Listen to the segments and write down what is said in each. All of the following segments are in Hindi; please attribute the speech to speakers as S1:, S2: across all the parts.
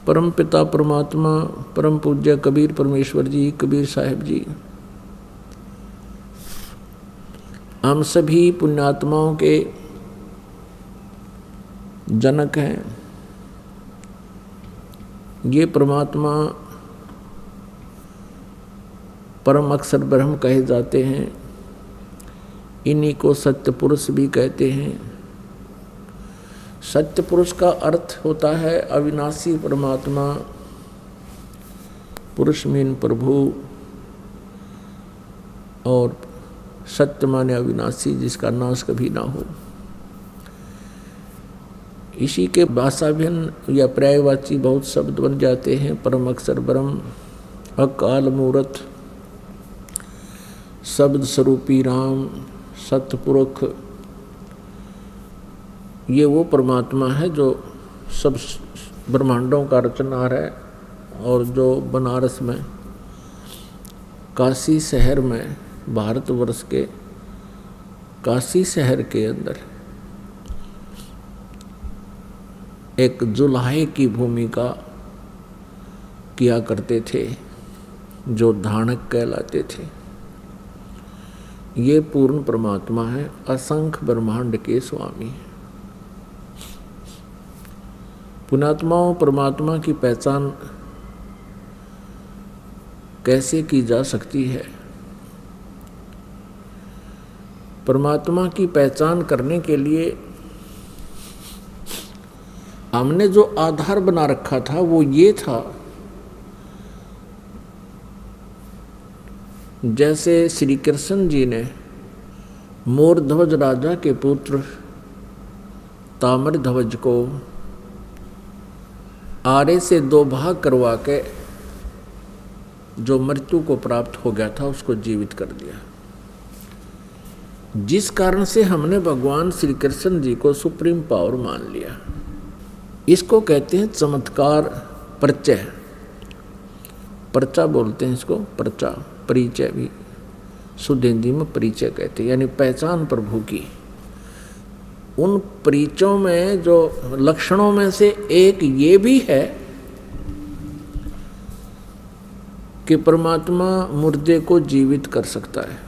S1: परम पिता परमात्मा परम पूज्य कबीर परमेश्वर जी, कबीर साहिब जी, हम सभी पुण्यात्माओं के जनक हैं। ये परमात्मा परम अक्षर ब्रह्म कहे जाते हैं। इन्हीं को सत्य पुरुष भी कहते हैं। सत्य पुरुष का अर्थ होता है अविनाशी परमात्मा, पुरुष मीन प्रभु, और सत्य माने अविनाशी, जिसका नाश कभी ना हो। इसी के भाषाभिन्न या पर्यायवाची बहुत शब्द बन जाते हैं। परम अक्षर ब्रह्म, अकाल मूर्त, शब्द स्वरूपी राम, सतपुरुष। ये वो परमात्मा है जो सब ब्रह्मांडों का रचनहार है, और जो बनारस में काशी शहर में, भारतवर्ष के काशी शहर के अंदर एक जुलाहे की भूमिका किया करते थे, जो धानक कहलाते थे। ये पूर्ण परमात्मा है, असंख्य ब्रह्मांड के स्वामी। पुण्यात्माओं, परमात्मा की पहचान कैसे की जा सकती है? परमात्मा की पहचान करने के लिए हमने जो आधार बना रखा था वो ये था, जैसे श्री कृष्ण जी ने मोरध्वज राजा के पुत्र ताम्रध्वज को आरे से 2 भाग करवा के जो मृत्यु को प्राप्त हो गया था उसको जीवित कर दिया। जिस कारण से हमने भगवान श्री कृष्ण जी को सुप्रीम पावर मान लिया। इसको कहते हैं चमत्कार परिचय। पर्चा बोलते हैं इसको, पर्चा, परिचय भी शुद्ध हिंदी में परिचय कहते हैं, यानी पहचान प्रभु की। उन परिचयों में जो लक्षणों में से एक ये भी है कि परमात्मा मुर्दे को जीवित कर सकता है,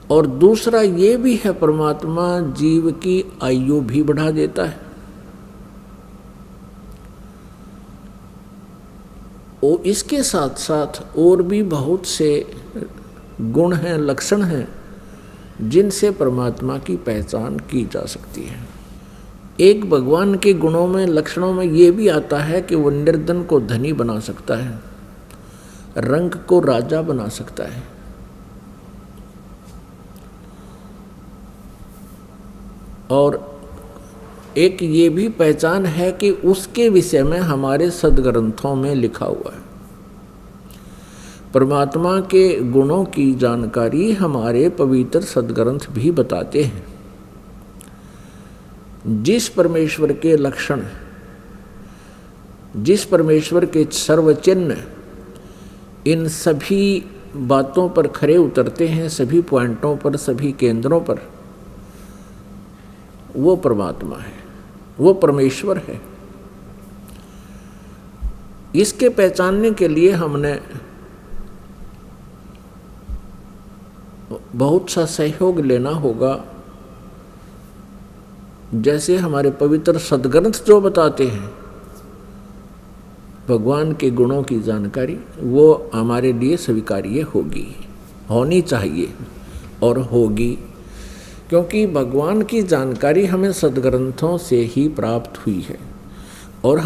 S1: और दूसरा ये भी है परमात्मा जीव की आयु भी बढ़ा देता है। और इसके साथ साथ और भी बहुत से गुण हैं, लक्षण हैं, जिनसे परमात्मा की पहचान की जा सकती है। एक भगवान के गुणों में, लक्षणों में ये भी आता है कि वो निर्धन को धनी बना सकता है, रंग को राजा बना सकता है, और एक ये भी पहचान है कि उसके विषय में हमारे सद्ग्रंथों में लिखा हुआ है। परमात्मा के गुणों की जानकारी हमारे पवित्र सद्ग्रंथ भी बताते हैं। जिस परमेश्वर के लक्षण, जिस परमेश्वर के सर्वचिन्ह इन सभी बातों पर खरे उतरते हैं, सभी पॉइंटों पर, सभी केंद्रों पर, वो परमात्मा है, वो परमेश्वर है। इसके पहचानने के लिए हमने बहुत सा सहयोग लेना होगा। जैसे हमारे पवित्र सद्ग्रंथ जो बताते हैं भगवान के गुणों की जानकारी, वो हमारे लिए स्वीकार्य होगी, होनी चाहिए और होगी, क्योंकि भगवान की जानकारी हमें सद्ग्रंथों से ही प्राप्त हुई है। और